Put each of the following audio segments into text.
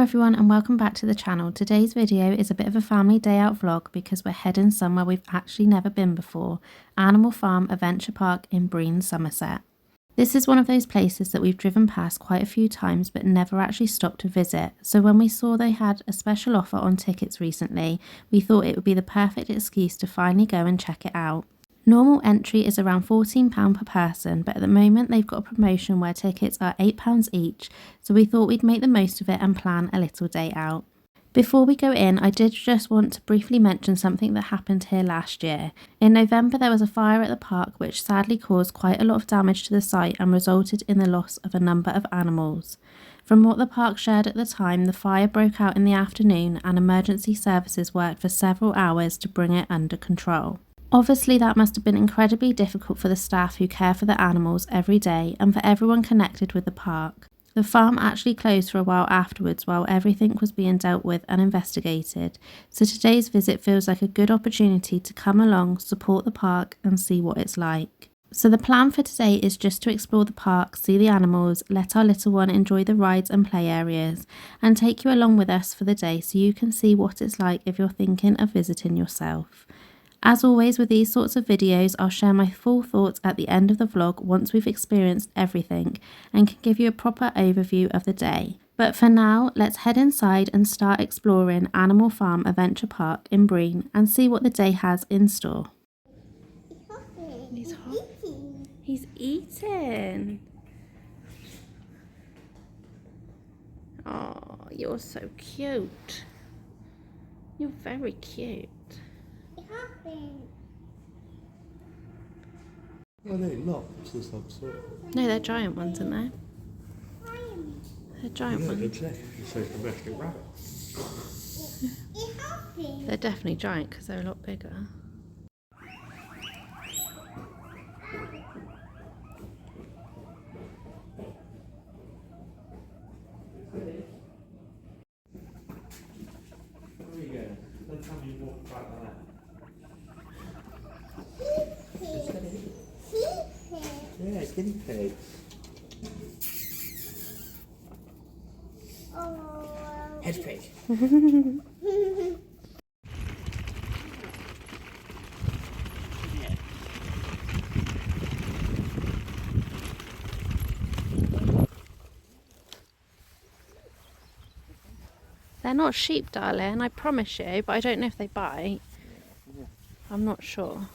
everyone and welcome back to the channel. Today's video is a bit of a family day out vlog because we're heading somewhere we've actually never been before, Animal Farm Adventure Park in Brean, Somerset. This is one of those places that we've driven past quite a few times but never actually stopped to visit, so when we saw they had a special offer on tickets recently, we thought it would be the perfect excuse to finally go and check it out. Normal entry is around £14 per person, but at the moment they've got a promotion where tickets are £8 each, so we thought we'd make the most of it and plan a little day out. Before we go in, I did just want to briefly mention something that happened here last year. In November there was a fire at the park which sadly caused quite a lot of damage to the site and resulted in the loss of a number of animals. From what the park shared at the time, the fire broke out in the afternoon and emergency services worked for several hours to bring it under control. Obviously that must have been incredibly difficult for the staff who care for the animals every day and for everyone connected with the park. The farm actually closed for a while afterwards while everything was being dealt with and investigated, so today's visit feels like a good opportunity to come along, support the park and see what it's like. So the plan for today is just to explore the park, see the animals, let our little one enjoy the rides and play areas, and take you along with us for the day so you can see what it's like if you're thinking of visiting yourself. As always with these sorts of videos, I'll share my full thoughts at the end of the vlog once we've experienced everything and can give you a proper overview of the day. But for now, let's head inside and start exploring Animal Farm Adventure Park in Brean and see what the day has in store. He's hopping. He's eating. Oh, you're so cute. You're very cute. Oh no, lots of some sort. No, they're giant ones, aren't they? They're giant ones. It's a domestic rabbit. They're definitely giant because they're a lot bigger. There you go. Don't tell me you walk right like that. Yeah, guinea pig. Head pig. They're not sheep, darling, I promise you, but I don't know if they bite. I'm not sure.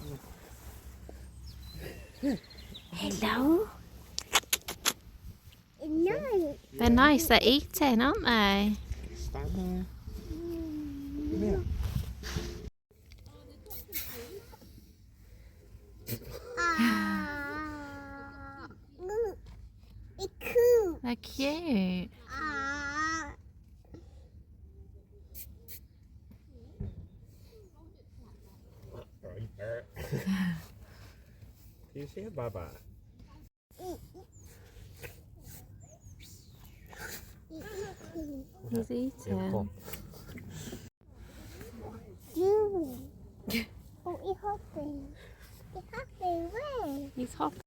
Hello? No. They're nice, they're eating, aren't they? Stand there. Come here. It's cool. They're cute. Do you see a baba? He's eating. Oh, it's hopping. It's hopping where? He's hopping.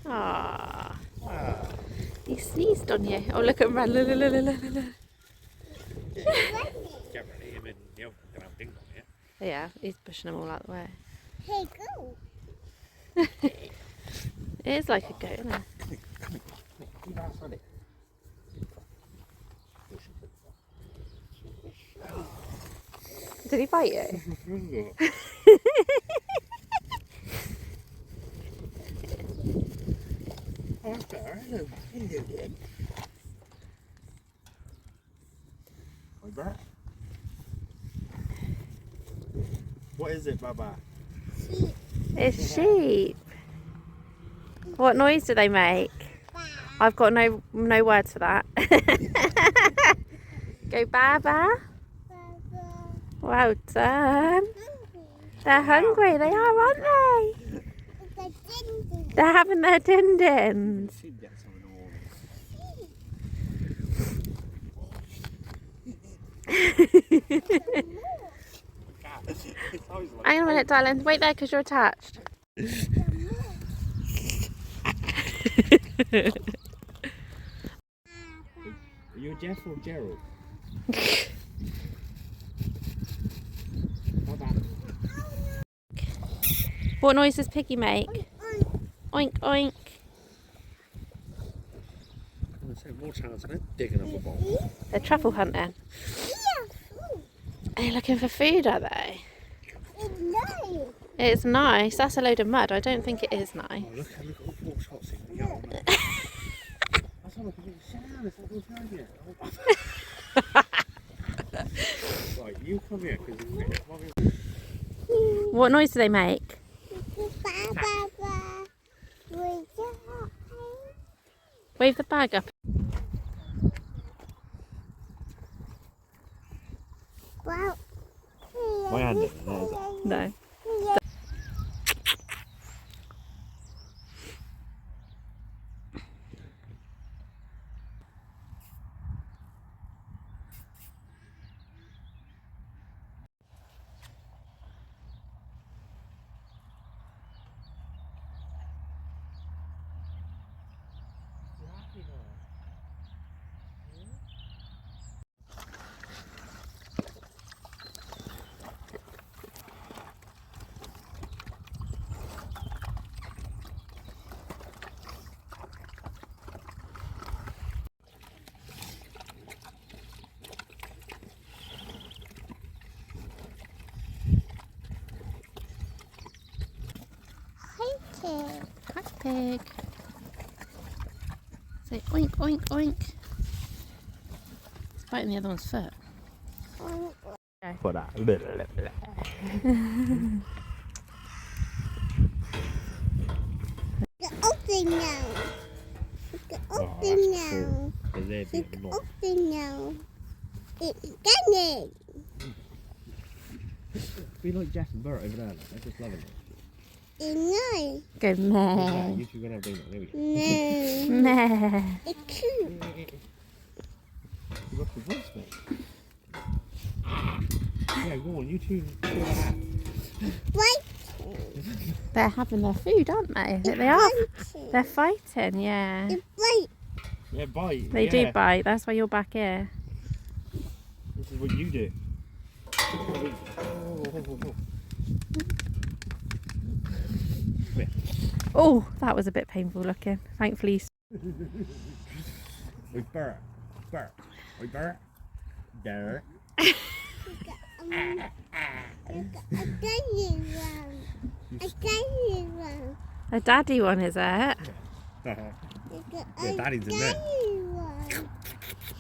Ah. He sneezed on you. Oh, look at him run. Look, look, look, look, look, look. Yeah, he's pushing them all out the way. Hey, go. It is like a goat, isn't it? Did he bite you? What is it, Baba? It's sheep. What noise do they make? I've got no words for that. Go Baba. Well done. They're hungry, they are, aren't they? They're having their din-dins. Hang on a minute, darling. Wait there because you're attached. Are you Jeff or Gerald? Bye-bye. What noise does Piggy make? Oink, oink. More chance of it digging up a ball. They're truffle hunting. Are you looking for food, are they? It's nice. It's nice. That's a load of mud. I don't think it is nice. Oh, look at all four shots in the yard. That's all I can do. Sit down, it's not going to here. Right, you come here, because What noise do they make? Wave the bag up. Well, my hand isn't there, is it? No. Hi, pig. Say oink, oink, oink. It's biting the other one's foot. For that. open now. Open now. Open now. It's done. Be like Jeff and Bert over there, like. They're just loving it. It's nice. Go meh. You two are going to have dinner, there we go. No. Meh. It's cute. You got the voice, mate. Yeah, go on, you two do that. Right. They're having their food, aren't they? They are. They're fighting, yeah. It's right. Yeah, bite. They yeah. do bite. That's why you're back here. This is what you do. Oh, that was a bit painful looking. Thankfully. Oi, Bert. Bert. Oi, Bert. There. I got you one. I got you one. A daddy one, is it? Yeah, Daddy's in there.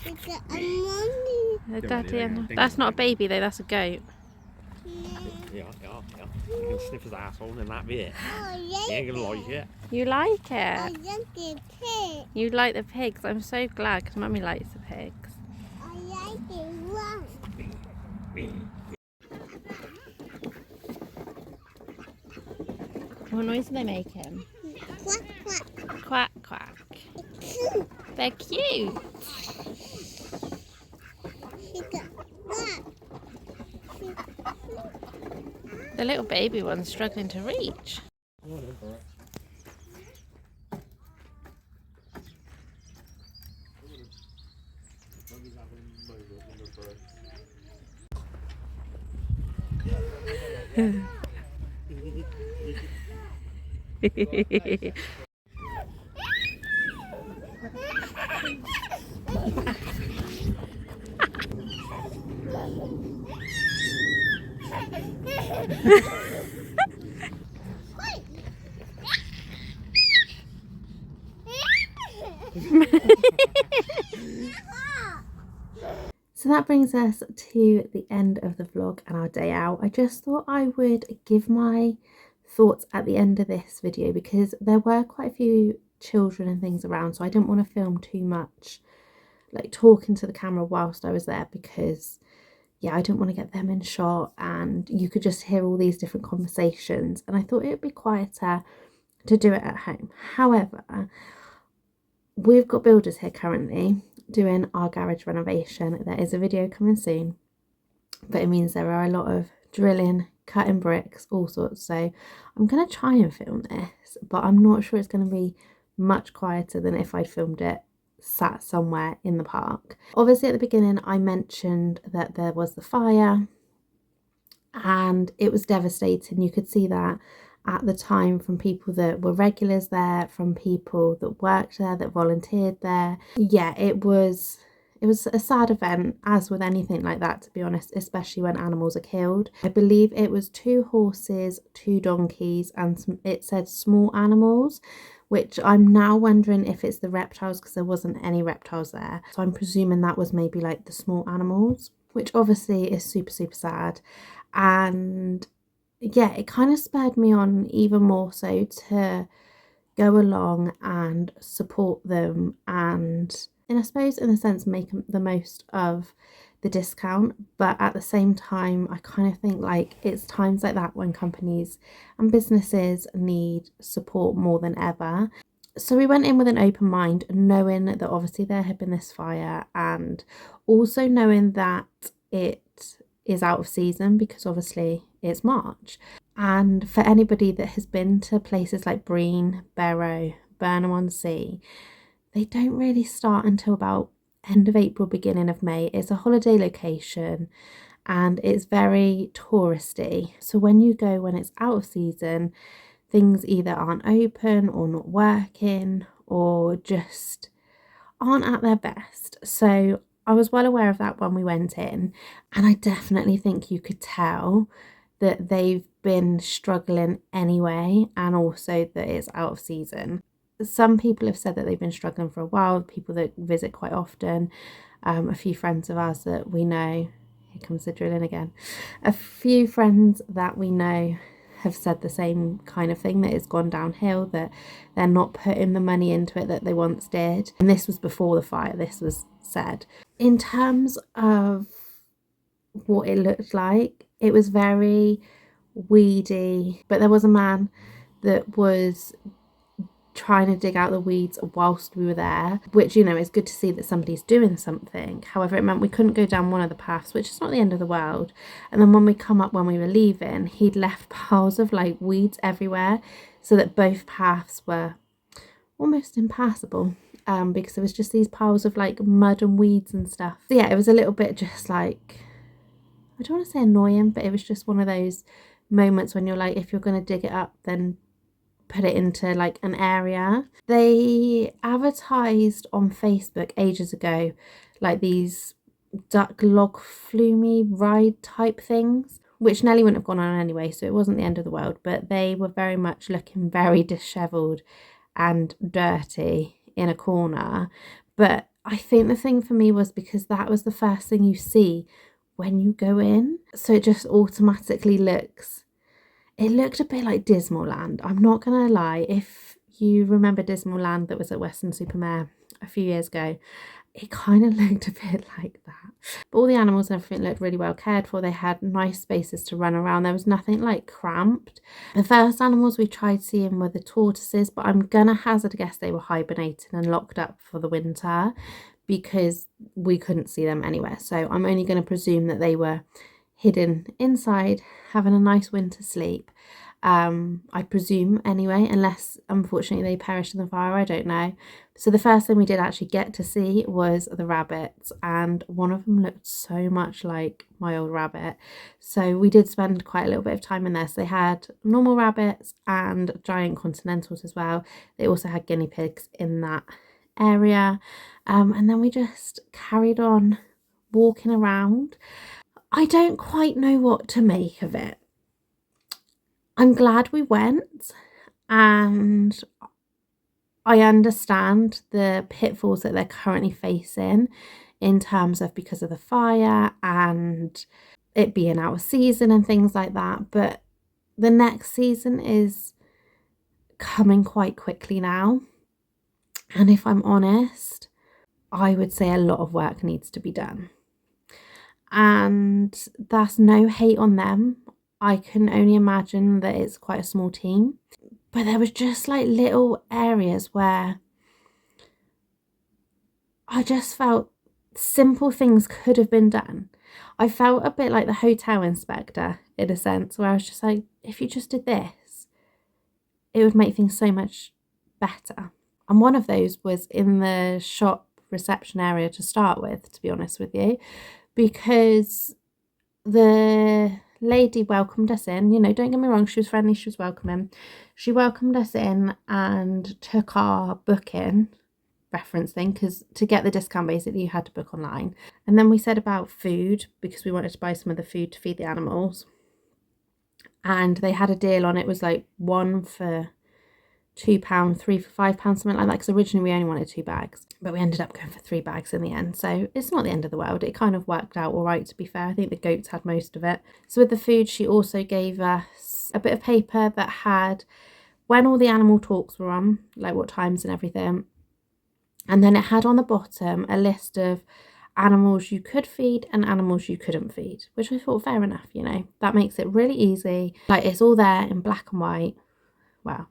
I got a mommy. A daddy and that's not a baby though, that's a goat. Yeah. You can sniff his asshole in that bit. Oh, You ain't gonna like it. You like I it? like the pig. You like the pigs. I'm so glad because Mummy likes the pigs. I like the one. What noise are they making? Quack, quack. Quack, quack. Cute. They're cute. She got quack. The little baby one's struggling to reach. So that brings us to the end of the vlog and our day out. I just thought I would give my thoughts at the end of this video because there were quite a few children and things around, so I didn't want to film too much like talking to the camera whilst I was there because yeah, I didn't want to get them in shot and you could just hear all these different conversations, and I thought it would be quieter to do it at home. However, we've got builders here currently doing our garage renovation. There is a video coming soon, but it means there are a lot of drilling, cutting bricks, all sorts. So I'm going to try and film this, but I'm not sure it's going to be much quieter than if I'd filmed it sat somewhere in the park. Obviously at the beginning I mentioned that there was the fire and it was devastating. You could see that at the time from people that were regulars there, from people that worked there, that volunteered there. Yeah, it was a sad event, as with anything like that, to be honest, especially when animals are killed. I believe it was 2 horses, 2 donkeys, and it said small animals, which I'm now wondering if it's the reptiles, because there wasn't any reptiles there. So I'm presuming that was maybe like the small animals, which obviously is super, super sad. And yeah, it kind of spurred me on even more so to go along and support them and I suppose in a sense make the most of the discount. But at the same time I kind of think like it's times like that when companies and businesses need support more than ever. So we went in with an open mind, knowing that obviously there had been this fire and also knowing that it is out of season because obviously it's March. And for anybody that has been to places like Brean, Barrow, Burnham-on-Sea, they don't really start until about end of April, beginning of May. It's a holiday location and it's very touristy. So when you go when it's out of season, things either aren't open or not working or just aren't at their best. So I was well aware of that when we went in, and I definitely think you could tell that they've been struggling anyway, and also that it's out of season. Some people have said that they've been struggling for a while, people that visit quite often, a few friends of ours that we know, here comes the drilling again, a few friends that we know have said the same kind of thing, that it's gone downhill, that they're not putting the money into it that they once did. And this was before the fire, this was said. In terms of what it looked like, it was very weedy, but there was a man that was trying to dig out the weeds whilst we were there, which, you know, is good to see that somebody's doing something. However, it meant we couldn't go down one of the paths, which is not the end of the world. And then when we come up, when we were leaving, he'd left piles of like weeds everywhere, so that both paths were almost impassable, because there was just these piles of like mud and weeds and stuff. So yeah, it was a little bit just like, I don't want to say annoying, but it was just one of those moments when you're like, if you're going to dig it up, then put it into like an area. They advertised on Facebook ages ago like these duck log flume ride type things, which Nelly wouldn't have gone on anyway, so it wasn't the end of the world, but they were very much looking very dishevelled and dirty in a corner. But I think the thing for me was because that was the first thing you see when you go in, so it just automatically looks, it looked a bit like Dismaland. I'm not gonna lie, if you remember Dismaland that was at Weston-super-Mare a few years ago, it kind of looked a bit like that. But all the animals and everything looked really well cared for. They had nice spaces to run around. There was nothing like cramped. The first animals we tried seeing were the tortoises, but I'm gonna hazard a guess they were hibernating and locked up for the winter because we couldn't see them anywhere. So I'm only going to presume that they were hidden inside having a nice winter sleep. I presume anyway, unless unfortunately they perished in the fire, I don't know. So the first thing we did actually get to see was the rabbits, and one of them looked so much like my old rabbit. So we did spend quite a little bit of time in there. So they had normal rabbits and giant continentals as well. They also had guinea pigs in that area. And then we just carried on walking around. I don't quite know what to make of it. I'm glad we went, and I understand the pitfalls that they're currently facing in terms of because of the fire and it being out of season and things like that. But the next season is coming quite quickly now. And if I'm honest, I would say a lot of work needs to be done. And that's no hate on them. I can only imagine that it's quite a small team. But there was just like little areas where I just felt simple things could have been done. I felt a bit like the hotel inspector in a sense, where I was just like, if you just did this, it would make things so much better. And one of those was in the shop reception area to start with, to be honest with you, because the lady welcomed us in. You know, don't get me wrong, she was friendly, she was welcoming. She welcomed us in and took our booking reference thing, because to get the discount basically you had to book online. And then we said about food, because we wanted to buy some of the food to feed the animals, and they had a deal on it. It was like one for £2, three for £5, something like that, because originally we only wanted 2 bags, but we ended up going for 3 bags in the end. So it's not the end of the world. It kind of worked out all right, to be fair. I think the goats had most of it. So with the food, she also gave us a bit of paper that had when all the animal talks were on, like what times and everything. And then it had on the bottom a list of animals you could feed and animals you couldn't feed, which I thought fair enough, you know, that makes it really easy. Like, it's all there in black and white. Well,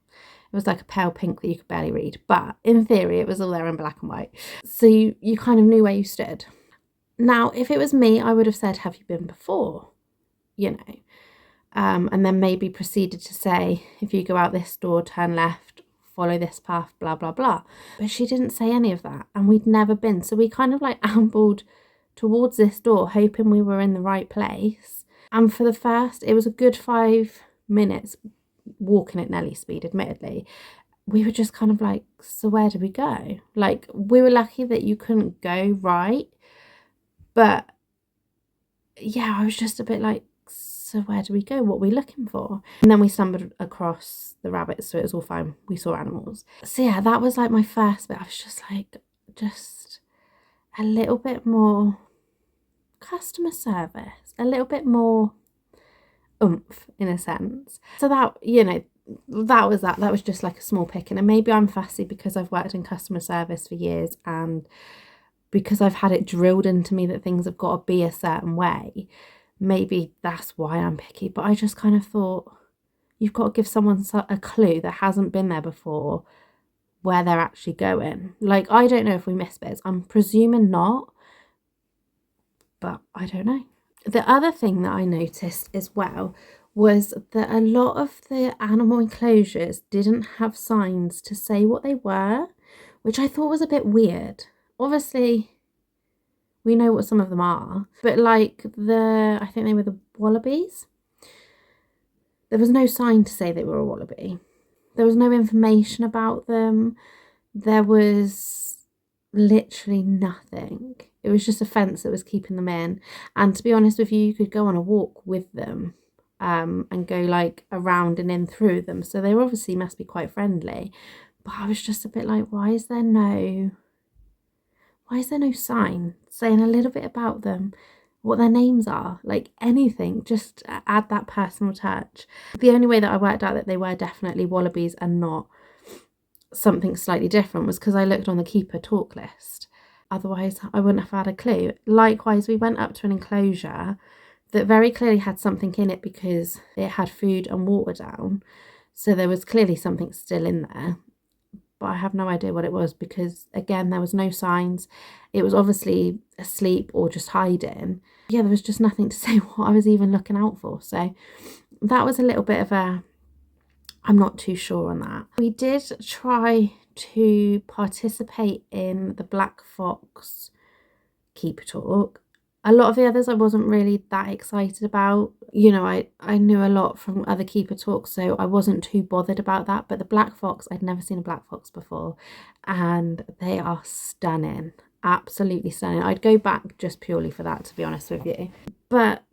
it was like a pale pink that you could barely read, but in theory it was all there in black and white. So you kind of knew where you stood. Now, if it was me, I would have said, have you been before? You know, and then maybe proceeded to say, if you go out this door, turn left, follow this path, blah, blah, blah. But she didn't say any of that, and we'd never been. So we kind of like ambled towards this door, hoping we were in the right place. And for the first, it was a good 5 minutes walking at Nelly speed, admittedly. We were just kind of like, so where do we go? Like, we were lucky that you couldn't go right. But yeah, I was just a bit like, so where do we go? What are we looking for? And then we stumbled across the rabbits, so it was all fine. We saw animals. So yeah, that was like my first bit. I was just like, just a little bit more customer service, a little bit more oomph, in a sense. So that, you know, that was just like a small picking. And maybe I'm fussy because I've worked in customer service for years, and because I've had it drilled into me that things have got to be a certain way. Maybe that's why I'm picky. But I just kind of thought, you've got to give someone a clue that hasn't been there before where they're actually going. Like, I don't know if we missed bits. I'm presuming not, but I don't know. The other thing that I noticed as well was that a lot of the animal enclosures didn't have signs to say what they were, which I thought was a bit weird. Obviously, we know what some of them are, but like I think they were the wallabies. There was no sign to say they were a wallaby. There was no information about them. There was literally nothing. It was just a fence that was keeping them in. And to be honest with you, you could go on a walk with them and go like around and in through them. So they obviously must be quite friendly. But I was just a bit like, why is there no sign saying a little bit about them, what their names are, like anything, just add that personal touch. The only way that I worked out that they were definitely wallabies and not something slightly different was because I looked on the keeper talk list. Otherwise, I wouldn't have had a clue. Likewise, we went up to an enclosure that very clearly had something in it because it had food and water down. So there was clearly something still in there. But I have no idea what it was because, again, there was no signs. It was obviously asleep or just hiding. Yeah, there was just nothing to say what I was even looking out for. So that was a little bit of I'm not too sure on that. We did try to participate in the Black Fox Keeper Talk. A lot of the others I wasn't really that excited about. You know, I knew a lot from other keeper talks, so I wasn't too bothered about that. But the Black Fox, I'd never seen a Black Fox before, and they are stunning. Absolutely stunning. I'd go back just purely for that, to be honest with you. But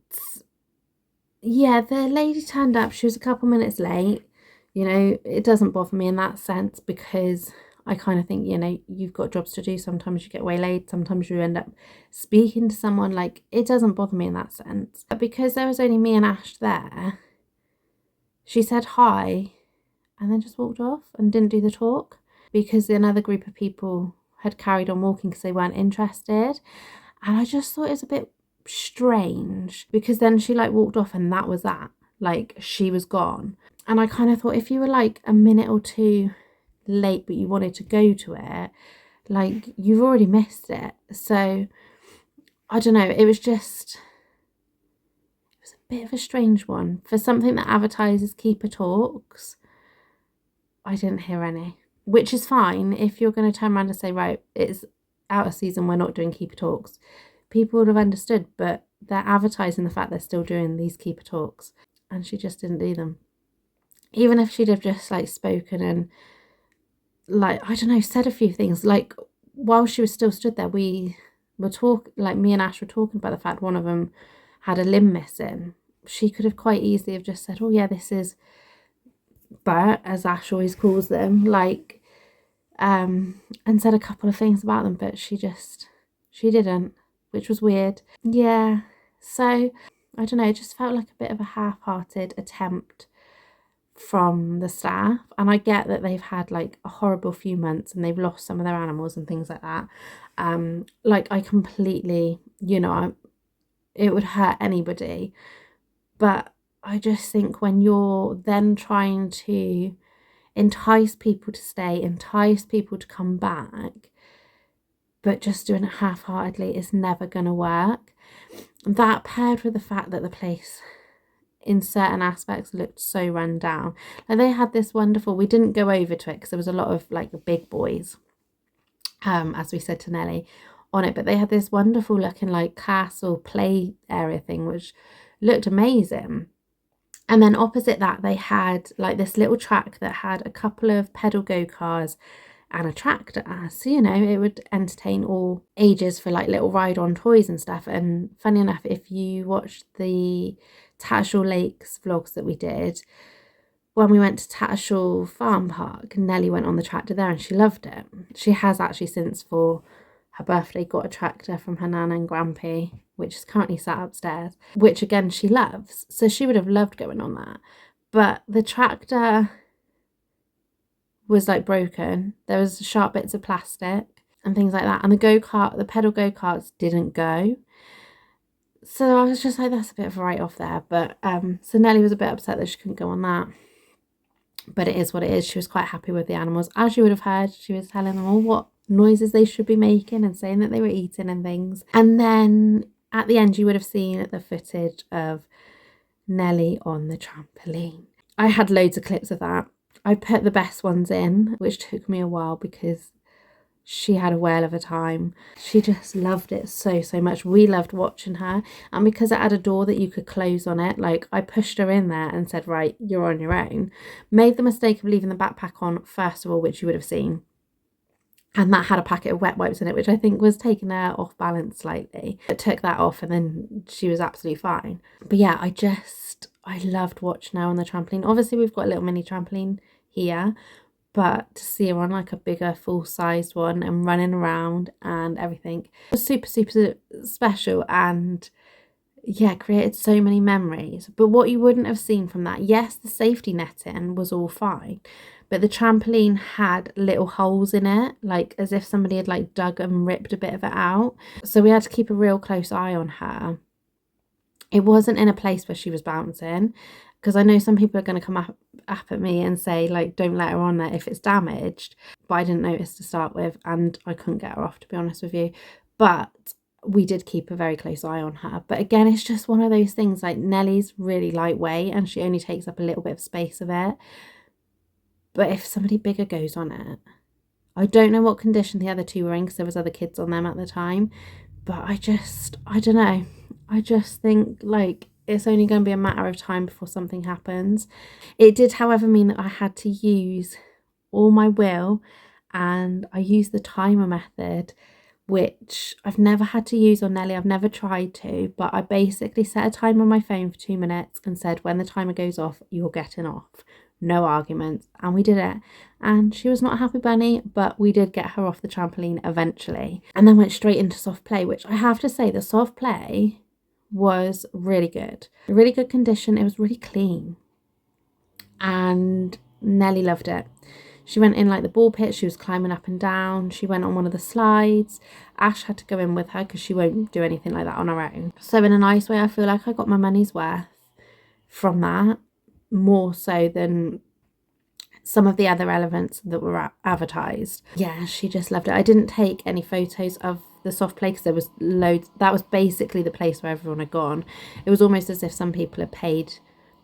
yeah, the lady turned up. She was a couple minutes late. You know, it doesn't bother me in that sense because I kind of think, you know, you've got jobs to do. Sometimes you get waylaid. Sometimes you end up speaking to someone. Like, it doesn't bother me in that sense. But because there was only me and Ash there, she said hi and then just walked off and didn't do the talk because another group of people had carried on walking because they weren't interested. And I just thought it was a bit strange because then she like walked off and that was that. Like, she was gone. And I kind of thought, if you were like a minute or two late but you wanted to go to it, like, you've already missed it. So I don't know, it was a bit of a strange one for something that advertises keeper talks. I didn't hear any, which is fine if you're going to turn around and say, right, it's out of season, we're not doing keeper talks, people would have understood, but they're advertising the fact they're still doing these keeper talks, and she just didn't do them. Even if she'd have just like spoken and like, I don't know, said a few things, like while she was still stood there, we were me and Ash were talking about the fact one of them had a limb missing. She could have quite easily have just said, oh yeah, this is Bert, as Ash always calls them, like, and said a couple of things about them, but she didn't, which was weird. Yeah, so I don't know, it just felt like a bit of a half-hearted attempt from the staff, and I get that they've had like a horrible few months and they've lost some of their animals and things like that. Like, I completely, it would hurt anybody, but I just think when you're then trying to entice people to stay, entice people to come back, but just doing it half-heartedly is never going to work. That paired with the fact that the place in certain aspects looked so run down. Like, they had this wonderful, we didn't go over to it because there was a lot of like the big boys, as we said to Nelly, on it, but they had this wonderful looking like castle play area thing which looked amazing. And then opposite that they had like this little track that had a couple of pedal go-karts and a tractor, so it would entertain all ages for like little ride-on toys and stuff. And funny enough, if you watched the Tattershall Lakes vlogs that we did, when we went to Tattershall Farm Park, Nelly went on the tractor there and she loved it. She has actually since, for her birthday, got a tractor from her nana and grampy, which is currently sat upstairs, which again she loves, so she would have loved going on that. But the tractor was like broken, there was sharp bits of plastic and things like that, and the pedal go-karts didn't go. So I was just like, that's a bit of a write-off there. But so Nelly was a bit upset that she couldn't go on that, but it is what it is. She was quite happy with the animals, as you would have heard. She was telling them all what noises they should be making and saying that they were eating and things. And then at the end you would have seen the footage of Nelly on the trampoline. I had loads of clips of that. I put the best ones in, which took me a while because she had a whale of a time. She just loved it so much. We loved watching her, and because it had a door that you could close on it, like, I pushed her in there and said, right, you're on your own. Made the mistake of leaving the backpack on first of all, which you would have seen, and that had a packet of wet wipes in it, which I think was taking her off balance slightly. I took that off and then she was absolutely fine. But yeah, I loved watching her on the trampoline. Obviously we've got a little mini trampoline here, but to see her on like a bigger full-sized one and running around and everything, it was super special, and yeah, created so many memories. But what you wouldn't have seen from that, yes, the safety netting was all fine, but the trampoline had little holes in it, like as if somebody had like dug and ripped a bit of it out. So we had to keep a real close eye on her. It wasn't in a place where she was bouncing, because I know some people are going to come up at me and say, like, don't let her on there if it's damaged. But I didn't notice to start with, and I couldn't get her off, to be honest with you. But we did keep a very close eye on her. But again, it's just one of those things, like, Nellie's really lightweight and she only takes up a little bit of space of it. But if somebody bigger goes on it, I don't know what condition the other two were in because there was other kids on them at the time. But I don't know. I just think, like, it's only going to be a matter of time before something happens. It did, however, mean that I had to use all my will, and I used the timer method, which I've never had to use on Nelly. I've never tried to, but I basically set a timer on my phone for 2 minutes and said, when the timer goes off, you're getting off. No arguments. And we did it. And she was not a happy bunny, but we did get her off the trampoline eventually. And then went straight into soft play, which I have to say, the soft play was really good. Really good condition. It was really clean. And Nelly loved it. She went in like the ball pit. She was climbing up and down. She went on one of the slides. Ash had to go in with her because she won't do anything like that on her own. So in a nice way, I feel like I got my money's worth from that, more so than some of the other elements that were advertised. Yeah, she just loved it. I didn't take any photos of the soft play because there was loads. That was basically the place where everyone had gone. It was almost as if some people had paid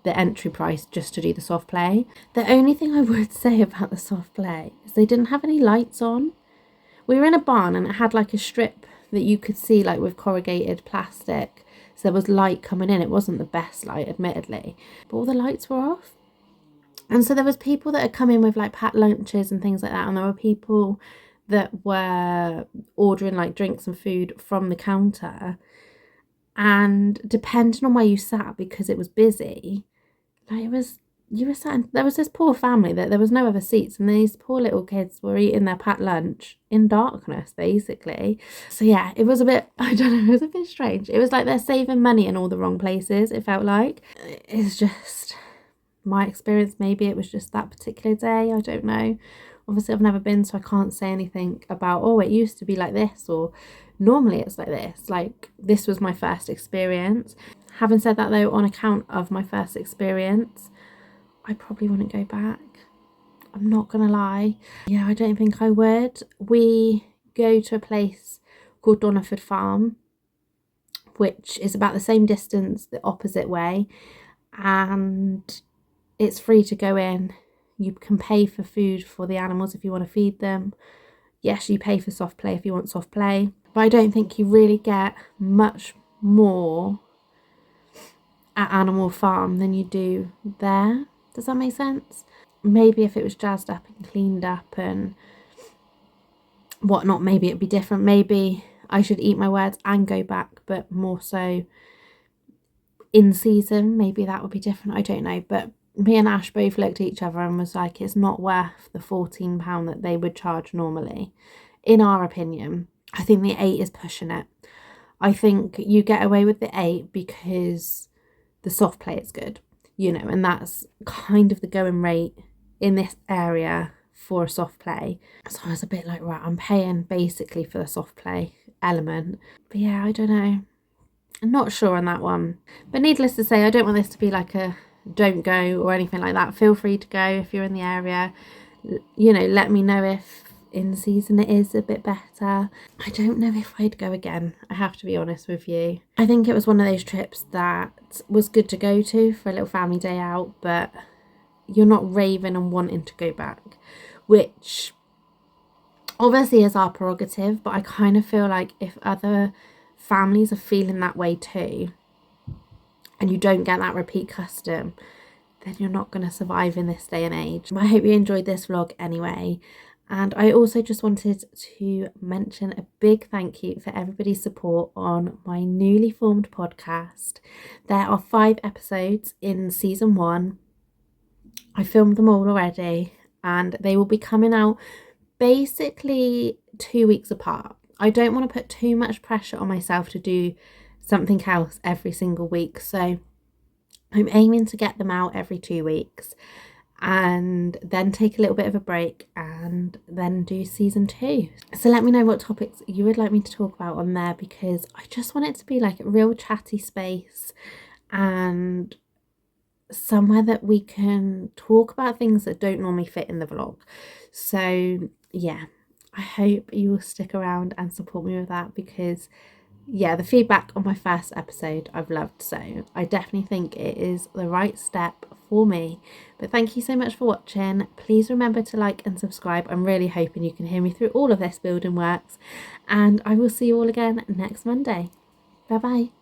the entry price just to do the soft play. The only thing I would say about the soft play is they didn't have any lights on, We were in a barn and it had like a strip that you could see like with corrugated plastic. So there was light coming in. It wasn't the best light, admittedly, but all the lights were off. And so there was people that had come in with like packed lunches and things like that. And there were people that were ordering like drinks and food from the counter. And depending on where you sat, because it was busy, like you were sat in, there was this poor family that there was no other seats, and these poor little kids were eating their packed lunch in darkness, basically. So yeah, it was a bit, I don't know, it was a bit strange. It was like they're saving money in all the wrong places, it felt like. It's just my experience. Maybe it was just that particular day, I don't know. Obviously I've never been, so I can't say anything about, oh, it used to be like this, or normally it's like this. Like, this was my first experience. Having said that though, on account of my first experience, I probably wouldn't go back. I'm not gonna lie. Yeah, I don't think I would. We go to a place called Donnerford Farm, which is about the same distance the opposite way, and it's free to go in. You can pay for food for the animals if you want to feed them. Yes, you pay for soft play if you want soft play, but I don't think you really get much more at Animal Farm than you do there. Does that make sense? Maybe if it was jazzed up and cleaned up and whatnot, maybe it'd be different. Maybe I should eat my words and go back, but more so in season. Maybe that would be different. I don't know. But me and Ash both looked at each other and was like, it's not worth the £14 that they would charge normally, in our opinion. I think the 8 is pushing it. I think you get away with the 8 because the soft play is good, you know, and that's kind of the going rate in this area for a soft play. So I was a bit like, right, I'm paying basically for the soft play element. But yeah, I don't know. I'm not sure on that one. But needless to say, I don't want this to be like a don't go or anything like that. Feel free to go if you're in the area. You know, let me know if in season it is a bit better. I don't know if I'd go again, I have to be honest with you. I think it was one of those trips that was good to go to for a little family day out, but you're not raving and wanting to go back, which obviously is our prerogative, but I kind of feel like if other families are feeling that way too, and you don't get that repeat custom, then you're not going to survive in this day and age. I hope you enjoyed this vlog anyway. And I also just wanted to mention a big thank you for everybody's support on my newly formed podcast. There are 5 episodes in season 1. I filmed them all already, and they will be coming out basically 2 weeks apart. I don't want to put too much pressure on myself to do something else every single week, so I'm aiming to get them out every 2 weeks and then take a little bit of a break and then do season 2. So let me know what topics you would like me to talk about on there, because I just want it to be like a real chatty space and somewhere that we can talk about things that don't normally fit in the vlog. So yeah, I hope you will stick around and support me with that, because yeah, the feedback on my first episode I've loved, so I definitely think it is the right step for me. But thank you so much for watching. Please remember to like and subscribe. I'm really hoping you can hear me through all of this building works, and I will see you all again next Monday. Bye bye.